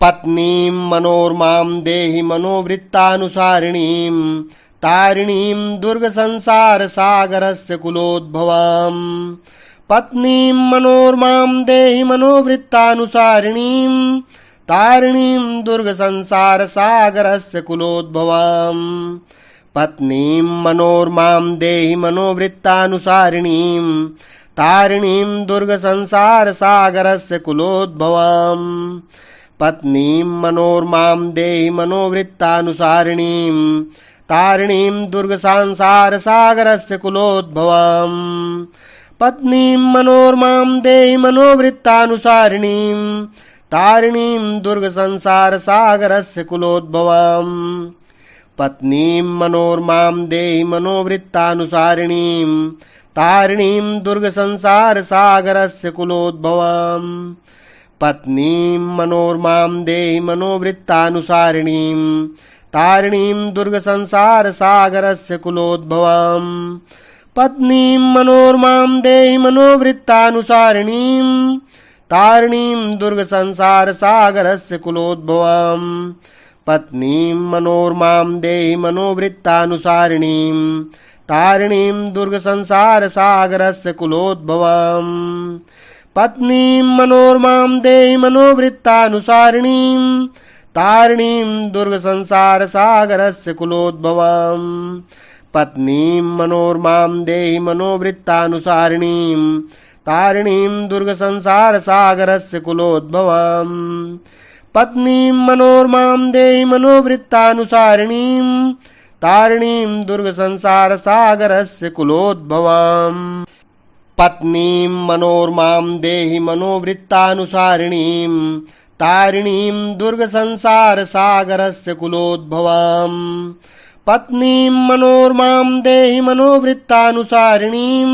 पत्नीं मनोर्मां देहि मनोवृत्तानुसारिणीं तारिणीं दुर्गसंसारसागरस्य कुलोद्भवाम्। पत्नीं मनोर्मां देहि मनोवृत्तानुसारिणीं तारिणीं दुर्गसंसारसागरस्य कुलोद्भवाम्। पत्नीं मनोर्मां देहि मनोवृत्तानुसारिणीं तारिणीं दुर्गसंसारसागरस्य कुलोद्भवाम्। पत्नीं मनोर्मां देहि मनोवृत्तानुसारिणीं तारिणीं दुर्गसंसारसागरस्य कुलोद्भवाम्। पत्नीं मनोर्मां देहि मनोवृत्तानुसारिणीं तारिणीं दुर्गसंसारसागरस्य कुलोद्भवाम्। पत्नीं मनोर्मां देहि मनोवृत्तानुसारिणीं तारिणीं दुर्गसंसारसागरस्य कुलोद्भवाम्। पत्नीं मनोर्मां देहि मनोवृत्तानुसारिणीं तारिणीं दुर्गसंसारसागरस्य कुलोद्भवाम्। पत्नीं मनोर्मां देहि मनोवृत्तानुसारिणीं तारिणीं दुर्गसंसारसागरस्य कुलोद्भवाम्। पत्नीं मनोर्मां देहि मनोवृत्तानुसारिणीं तारिणीं दुर्गसंसारसागरस्य कुलोद्भवाम्। पत्नीं मनोर्मां देहि मनोवृत्तानुसारिणीं तारिणीं दुर्गसंसारसागरस्य कुलोद्भवाम्। पत्नीं मनोर्मां देहि मनोवृत्तानुसारिणीं तारिणीं दुर्गसंसारसागरस्य कुलोद्भवाम्। पत्नीं मनोर्मां देहि मनोवृत्तानुसारिणीं तारिणीं दुर्गसंसारसागरस्य कुलोद्भवाम्। पत्नीं मनोर्मां देहि मनोवृत्तानुसारिणीं तारिणीं दुर्गसंसारसागरस्य कुलोद्भवाम्। पत्नीं मनोर्मां देहि मनोवृत्तानुसारिणीं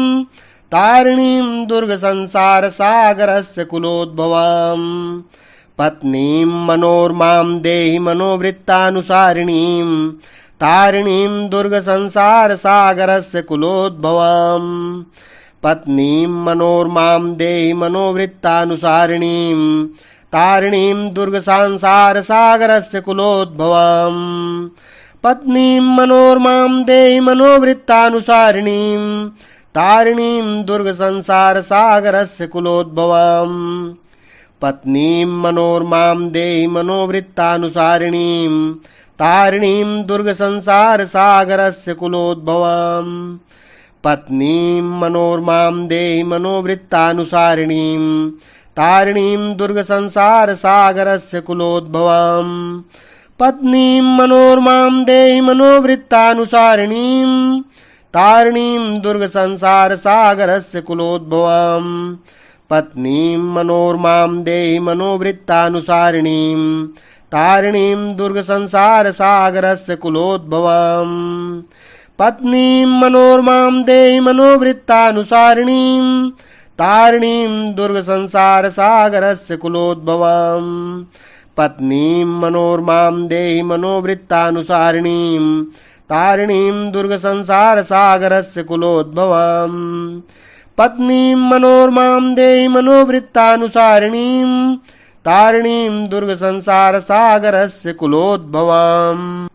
तारिणीं दुर्गसंसारसागरस्य कुलोद्भवाम्। पत्नीं मनोर्मां देहि मनोवृत्तानुसारिणीं तारिणीं दुर्गसंसारसागरस्य कुलोद्भवाम्। पत्नीं मनोर्मां देहि मनोवृत्तानुसारिणीं तारिणीं दुर्गसंसारसागरस्य कुलोद्भवाम्। पत्नीं मनोर्मां देहि मनोवृत्तानुसारिणीं तारिणीं दुर्गसंसारसागरस्य कुलोद्भवाम्। पत्नीं मनोर्मां देहि मनोवृत्तानुसारिणीं तारिणीं दुर्गसंसारसागरस्य कुलोद्भवाम्। पत्नीं मनोर्मां देहि मनोवृत्तानुसारिणीं तारिणीं दुर्गसंसारसागरस्य कुलोद्भवाम्। पत्नीं मनोर्मां देहि मनोवृत्तानुसारिणीं तारिणीं दुर्गसंसारसागरस्य कुलोद्भवाम्। पत्नीं मनोर्मां देहि मनोवृत्तानुसारिणीं तारिणीं दुर्गसंसारसागरस्य कुलोद्भवाम्। पत्नीं मनोर्मां देहि मनोवृत्तानुसारिणीं तारिणीं दुर्गसंसारसागरस्य कुलोद्भवाम्। पत्नीं मनोर्मां देहि मनोवृत्तानुसारिणीं तारिणीं दुर्गसंसारसागरस्य कुलोद्भवाम्। पत्नीं मनोर्मां देहि मनोवृत्तानुसारिणीं तारिणीं दुर्गसंसारसागरस्य कुलोद्भवाम्।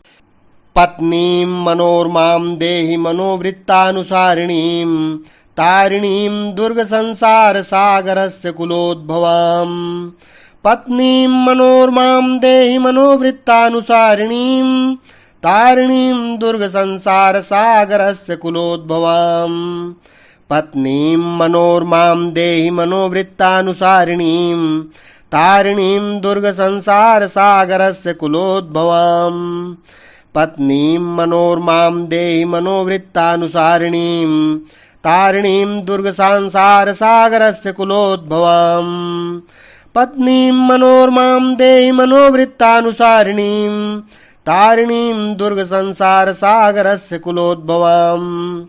पत्नीं मनोर्मां देहि मनोवृत्तानुसारिणीं तारिणीं दुर्गसंसारसागरस्य कुलोद्भवाम्। पत्नीं मनोर्मां देहि मनोवृत्तानुसारिणीं तारिणीं दुर्गसंसारसागरस्य कुलोद्भवाम्। पत्नीं मनोर्मां देहि मनोवृत्तानुसारिणीं तारिणीं दुर्गसंसारसागरस्य कुलोद्भवाम्। पत्नीं मनोर्मां देहि मनोवृत्तानुसारिणीं तारिणीं दुर्गसंसारसागरस्य कुलोद्भवाम्। पत्नीं मनोर्मां देहि मनोवृत्तानुसारिणीं तारिणीं दुर्गसंसारसागरस्य कुलोद्भवाम्।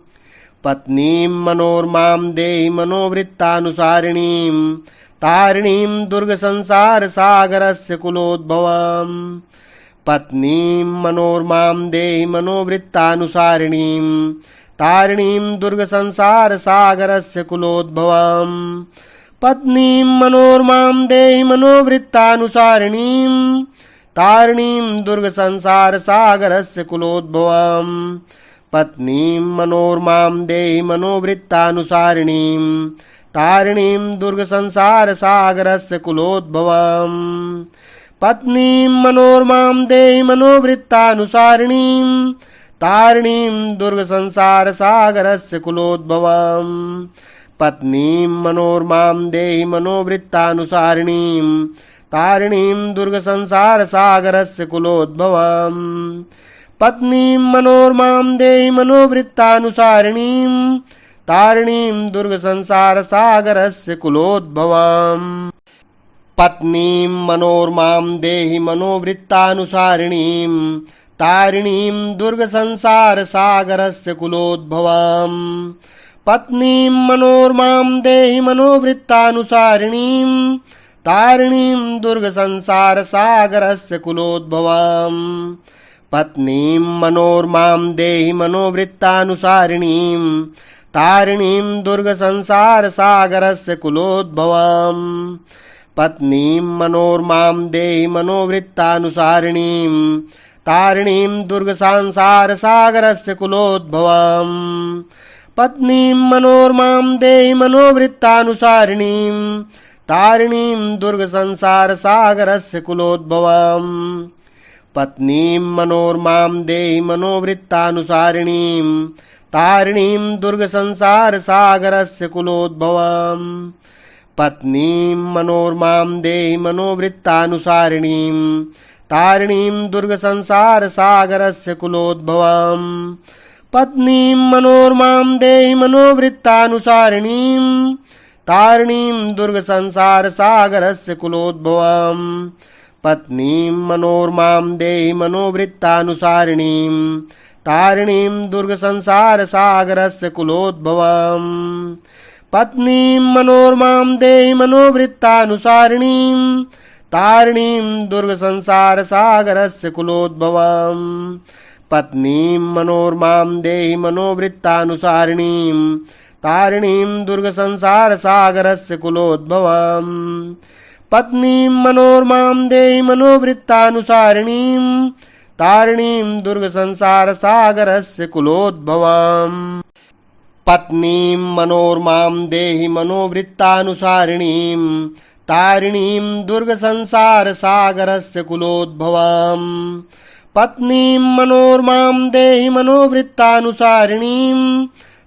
पत्नीं मनोर्मां देहि मनोवृत्तानुसारिणीं तारिणीं दुर्गसंसारसागरस्य कुलोद्भवाम्। पत्नीं मनोर्मां देहि मनोवृत्तानुसारिणीं तारिणीं दुर्गसंसारसागरस्य कुलोद्भवाम्। पत्नीं मनोरमां देहि मनोवृत्तानुसारिणीं तारिणीं दुर्गसंसारसागरस्य कुलोद्भवाम् पत्नीं मनोरमां देहि मनोवृत्तानुसारिणीं तारिणीं दुर्गसंसारसागरस्य कुलोद्भवाम् पत्नीं मनोरमां देहि मनोवृत्तानुसारिणीं तारिणीं दुर्गसंसारसागरस्य कुलोद्भवाम् पत्नीं मनोरमां देहि मनोवृत्तानुसारिणीं तारिणीं दुर्गसंसारसागरस्य कुलोद्भवाम् पत्नीं मनोरमां देहि मनोवृत्तानुसारिणीं तारिणीं दुर्गसंसारसागरस्य कुलोद्भवाम् पत्नीं मनोरमां देहि मनोवृत्तानुसारिणीं तारिणीं दुर्गसंसारसागरस्य कुलोद्भवाम् पत्नीं मनोरमां देहि मनोवृत्तानुसारिणीं तारिणीं दुर्गसंसारसागरस्य कुलोद्भवाम् पत्नीं मनोरमां देहि मनोवृत्तानुसारिणीं तारिणीं दुर्गसंसारसागरस्य कुलोद्भवाम् पत्नीं मनोरमां देहि मनोवृत्तानुसारिणीं तारिणीं दुर्गसंसारसागरस्य कुलोद्भवाम् पत्नीं मनोरमां देहि मनोवृत्तानुसारिणीं तारिणीं दुर्गसंसारसागरस्य कुलोद्भवाम् पत्नीं मनोरमां देहि मनोवृत्तानुसारिणीं तारिणीं दुर्गसंसारसागरस्य कुलोद्भवाम् पत्नीं मनोरमां देहि मनोवृत्तानुसारिणीं तारिणीं दुर्गसंसारसागरस्य कुलोद्भवाम् पत्नीं मनोरमां देहि मनोवृत्तानुसारिणीं तारिणीं दुर्गसंसारसागरस्य कुलोद्भवाम् पत्नीं मनोरमां देहि मनोवृत्तानुसारिणीं तारिणीं दुर्गसंसारसागरस्य कुलोद्भवाम् पत्नीं मनोरमां देहि मनोवृत्तानुसारिणीं तारिणीं दुर्गसंसारसागरस्य कुलोद्भवाम् पत्नीं मनोरमां देहि मनोवृत्तानुसारिणीं तारिणीं दुर्गसंसारसागरस्य कुलोद्भवाम् पत्नीं मनोरमां देहि मनोवृत्तानुसारिणीं तारिणीं दुर्गसंसारसागरस्य कुलोद्भवाम् पत्नीं मनोरमां देहि मनोवृत्तानुसारिणीं तारिणीं दुर्गसंसारसागरस्य कुलोद्भवाम् पत्नीं मनोरमां देहि मनोवृत्तानुसारिणीं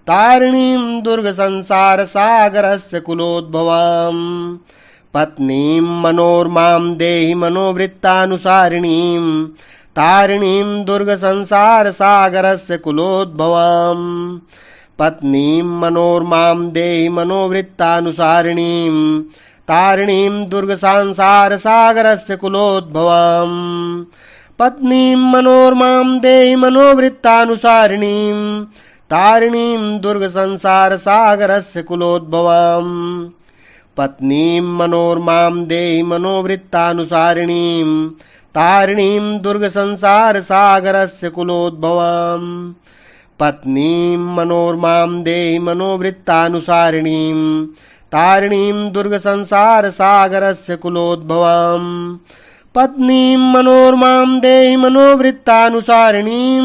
तारिणीं दुर्गसंसारसागरस्य कुलोद्भवाम् पत्नीं मनोरमां देहि मनोवृत्तानुसारिणीं तारिणीं दुर्गसंसारसागरस्य कुलोद्भवाम् पत्नीं मनोरमां देहि मनोवृत्तानुसारिणीं तारिणीं दुर्गसंसारसागरस्य कुलोद्भवाम् पत्नीं मनोरमां देहि मनोवृत्तानुसारिणीं तारिणीं दुर्गसंसारसागरस्य कुलोद्भवाम् पत्नीं मनोरमां देहि मनोवृत्तानुसारिणीं तारिणीं दुर्गसंसारसागरस्य कुलोद्भवाम् पत्नीं मनोरमां देहि मनोवृत्तानुसारिणीं तारिणीं दुर्गसंसारसागरस्य कुलोद्भवाम् पत्नीं मनोरमां देहि मनोवृत्तानुसारिणीं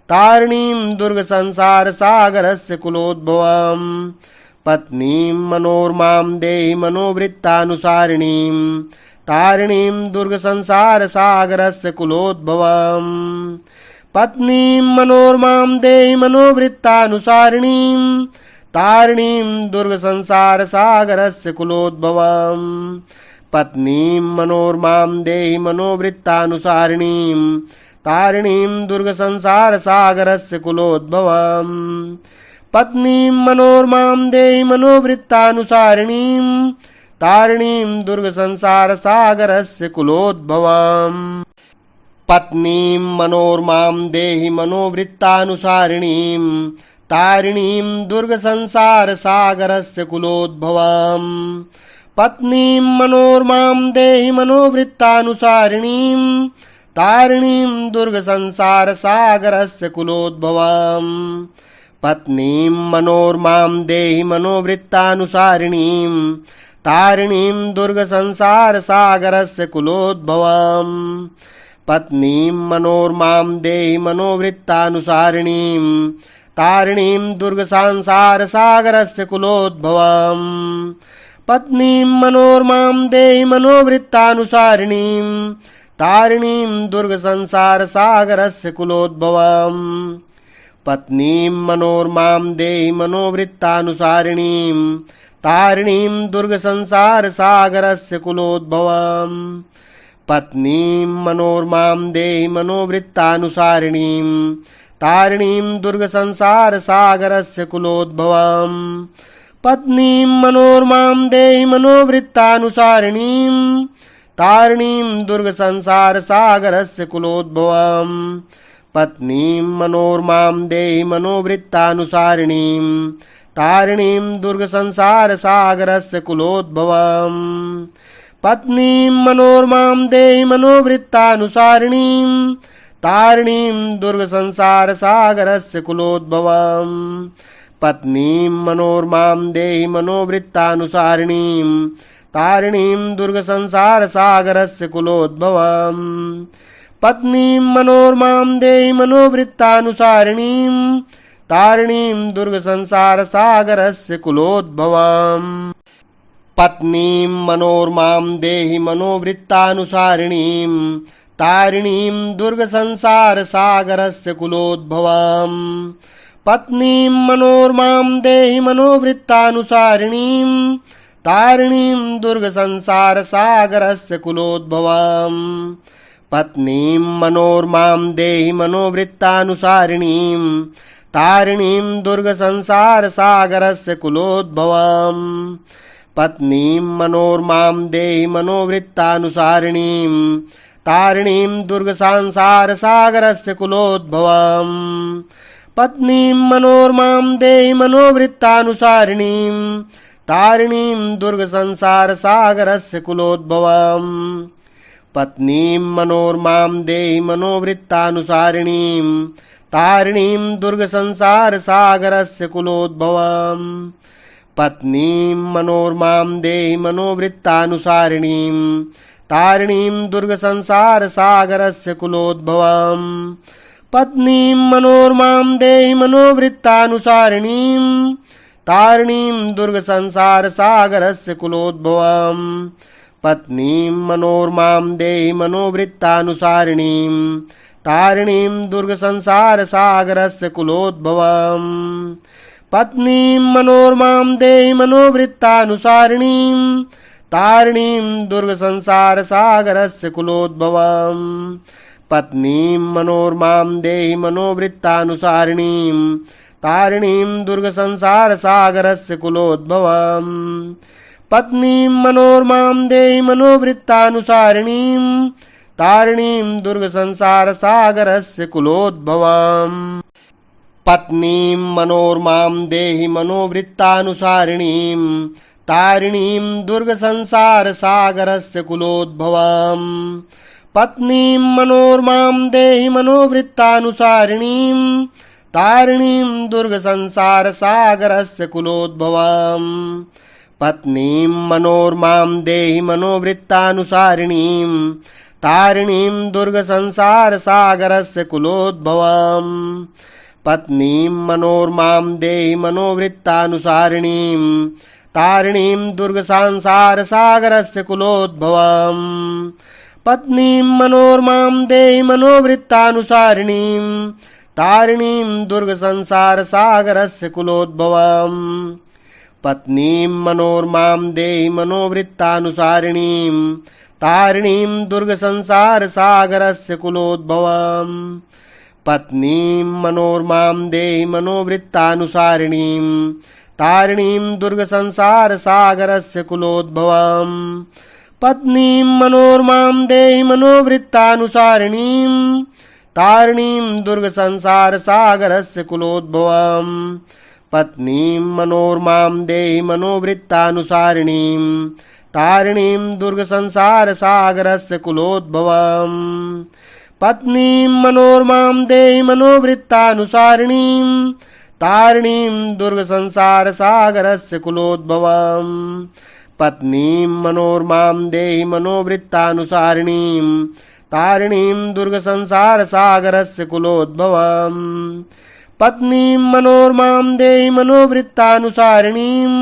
तारिणीं दुर्गसंसारसागरस्य कुलोद्भवाम् पत्नीं मनोरमां देहि मनोवृत्तानुसारिणीं तारिणीं दुर्गसंसारसागरस्य कुलोद्भवाम् पत्नीं मनोरमां देहि मनोवृत्तानुसारिणीं तारिणीं दुर्गसंसारसागरस्य कुलोद्भवाम् पत्नीं मनोरमां देहि मनोवृत्तानुसारिणीं तारिणीं दुर्गसंसारसागरस्य कुलोद्भवाम् पत्नीं मनोरमां देहि मनोवृत्तानुसारिणीं तारिणीं दुर्गसंसारसागरस्य कुलोद्भवाम् पत्नीं मनोरमां देहि मनोवृत्तानुसारिणीं तारिणीं दुर्गसंसारसागरस्य कुलोद्भवाम् पत्नीं मनोरमां देहि मनोवृत्तानुसारिणीं तारिणीं दुर्गसंसारसागरस्य कुलोद्भवाम् पत्नीं मनोर्मां देहि मनोवृत्तानुसारिणीं तारिणीं दुर्गसंसारसागरस्य कुलोद्भवाम् पत्नीं मनोर्मां देहि मनोवृत्तानुसारिणीं तारिणीं दुर्गसंसारसागरस्य कुलोद्भवाम् पत्नीं मनोर्मां देहि मनोवृत्तानुसारिणीं तारिणीं दुर्गसंसारसागरस्य कुलोद्भवाम् पत्नीं मनोर्मां देहि मनोवृत्तानुसारिणीं तारिणीं दुर्गसंसारसागरस्य कुलोद्भवाम् पत्नीं मनोर्मां देहि मनोवृत्तानुसारिणीं तारिणीं दुर्गसंसारसागरस्य कुलोद्भवाम् पत्नीं मनोर्मां देहि मनोवृत्तानुसारिणीं तारिणीं दुर्गसंसारसागरस्य कुलोद्भवाम् पत्नीं मनोर्मां देहि मनोवृत्तानुसारिणीं तारिणीं दुर्गसंसारसागरस्य कुलोद्भवाम् पत्नीं मनोर्मां देहि मनोवृत्तानुसारिणीं तारिणीं दुर्गसंसारसागरस्य कुलोद्भवाम् पत्नीं मनोर्मां देहि मनोवृत्तानुसारिणीं तारिणीं दुर्गसंसारसागरस्य कुलोद्भवाम् पत्नीं मनोर्मां देहि मनोवृत्तानुसारिणीं तारिणीं दुर्गसंसारसागरस्य कुलोद्भवाम् पत्नीं मनोर्मां देहि मनोवृत्तानुसारिणीं तारिणीं दुर्गसंसारसागरस्य कुलोद्भवाम् पत्नीं मनोर्मां देहि मनोवृत्तानुसारिणीं तारिणीं दुर्गसंसारसागरस्य कुलोद्भवाम् पत्नीं मनोर्मां देहि मनोवृत्तानुसारिणीं तारिणीं दुर्गसंसारसागरस्य कुलोद्भवाम् पत्नीं मनोर्मां देहि मनोवृत्तानुसारिणीं तारिणीं दुर्गसंसारसागरस्य कुलोद्भवाम् पत्नीं मनोर्मां देहि मनोवृत्तानुसारिणीं तारिणीं दुर्गसंसारसागरस्य कुलोद्भवाम् पत्नीं मनोर्मां देहि मनोवृत्तानुसारिणीं तारिणीं दुर्गसंसारसागरस्य कुलोद्भवाम् पत्नीं मनोर्मां देहि मनोवृत्तानुसारिणीं तारिणीं दुर्गसंसारसागरस्य कुलोद्भवाम् पत्नीं मनोर्मां देहि मनोवृत्तानुसारिणीं तारिणीं दुर्गसंसारसागरस्य कुलोद्भवाम् पत्नीं मनोर्मां देहि मनोवृत्तानुसारिणीं तारिणीं दुर्गसंसारसागरस्य कुलोद्भवाम् पत्नीं मनोर्मां देहि मनोवृत्तानुसारिणीं तारिणीं दुर्गसंसारसागरस्य कुलोद्भवाम् पत्नीं मनोर्मां देहि मनोवृत्तानुसारिणीं तारिणीं दुर्गसंसारसागरस्य कुलोद्भवाम् पत्नीं मनोर्मां देहि मनोवृत्तानुसारिणीं तारिणीं दुर्गसंसारसागरस्य कुलोद्भवाम् पत्नीं मनोर्मां देहि मनोवृत्तानुसारिणीं तारिणीं दुर्गसंसारसागरस्य कुलोद्भवाम् पत्नीं मनोर्मां देहि मनोवृत्तानुसारिणीं तारिणीं दुर्गसंसारसागरस्य कुलोद्भवाम् पत्नीं मनोर्मां देहि मनोवृत्तानुसारिणीं तारिणीं दुर्गसंसारसागरस्य कुलोद्भवाम् पत्नीं मनोर्मां देहि मनोवृत्तानुसारिणीं तारिणीं दुर्गसंसारसागरस्य कुलोद्भवाम् पत्नीं मनोर्मां देहि मनोवृत्तानुसारिणीं तारिणीं दुर्गसंसारसागरस्य कुलोद्भवाम् पत्नीं मनोर्मां देहि मनोवृत्तानुसारिणीं तारिणीं दुर्गसंसारसागरस्य कुलोद्भवाम् पत्नीं मनोर्मां देहि मनोवृत्तानुसारिणीं तारिणीं दुर्गसंसारसागरस्य कुलोद्भवाम् पत्नीं मनोर्मां देहि मनोवृत्तानुसारिणीं तारिणीं दुर्गसंसारसागरस्य कुलोद्भवाम् पत्नीं मनोर्मां देहि मनोवृत्तानुसारिणीं तारिणीं दुर्गसंसारसागरस्य कुलोद्भवाम् पत्नीं मनोर्मां देहि मनोवृत्तानुसारिणीं तारिणीं दुर्गसंसारसागरस्य कुलोद्भवाम् पत्नीं मनोरमां देहि मनोवृत्तानुसारिणीं तारिणीं दुर्गसंसारसागरस्य कुलोद्भवाम् पत्नीं मनोरमां देहि मनोवृत्तानुसारिणीं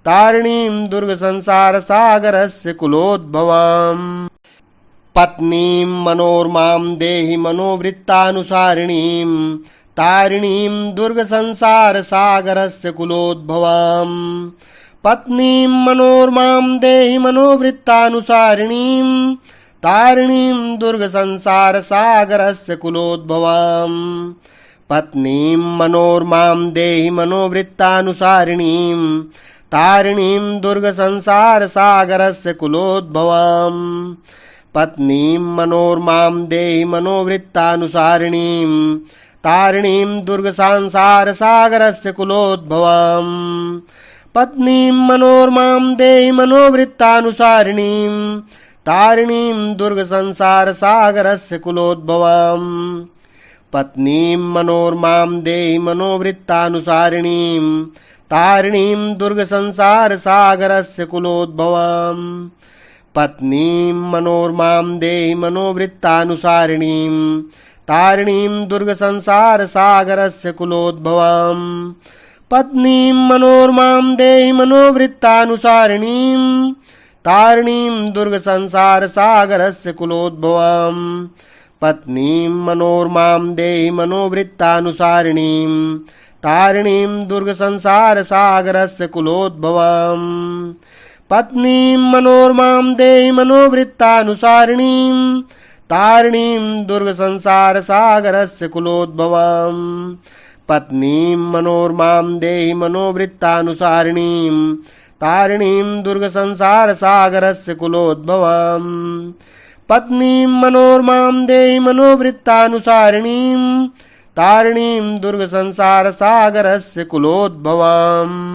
तारिणीं दुर्गसंसारसागरस्य कुलोद्भवाम् पत्नीं मनोरमां देहि मनोवृत्तानुसारिणीं तारिणीं दुर्गसंसारसागरस्य कुलोद्भवाम् पत्नीं मनोरमां देहि मनोवृत्तानुसारिणीं तारिणीं दुर्गसंसारसागरस्य कुलोद्भवाम् पत्नीं मनोरमां देहि मनोवृत्तानुसारिणीं तारिणीं दुर्गसंसारसागरस्य कुलोद्भवाम् पत्नीं मनोरमां देहि मनोवृत्तानुसारिणीं तारिणीं दुर्गसंसारसागरस्य कुलोद्भवाम् पत्नीं मनोरमां देहि मनोवृत्तानुसारिणीं तारिणीं दुर्गसंसारसागरस्य कुलोद्भवाम् पत्नीं मनोरमां देहि मनोवृत्तानुसारिणीं तारिणीं दुर्गसंसारसागरस्य कुलोद्भवाम् पत्नीं मनोरमां देहि मनोवृत्तानुसारिणीं तारिणीं दुर्गसंसारसागरस्य कुलोद्भवाम् पत्नीं मनोरमां देहि मनोवृत्तानुसारिणीं तारिणीं दुर्गसंसारसागरस्य कुलोद्भवाम् पत्नीं मनोरमां देहि मनोवृत्तानुसारिणीं तारिणीं दुर्गसंसारसागरस्य कुलोद्भवाम् पत्नीं मनोरमां देहि मनोवृत्तानुसारिणीं तारिणीं दुर्गसंसारसागरस्य कुलोद्भवाम् पत्नीं मनोरमां देहि मनोवृत्तानुसारिणीं तारिणीं दुर्गसंसारसागरस्य कुलोद्भवाम् पत्नीं मनोरमां देहि मनोवृत्तानुसारिणीं तारिणीं दुर्गसंसारसागरस्य कुलोद्भवाम्।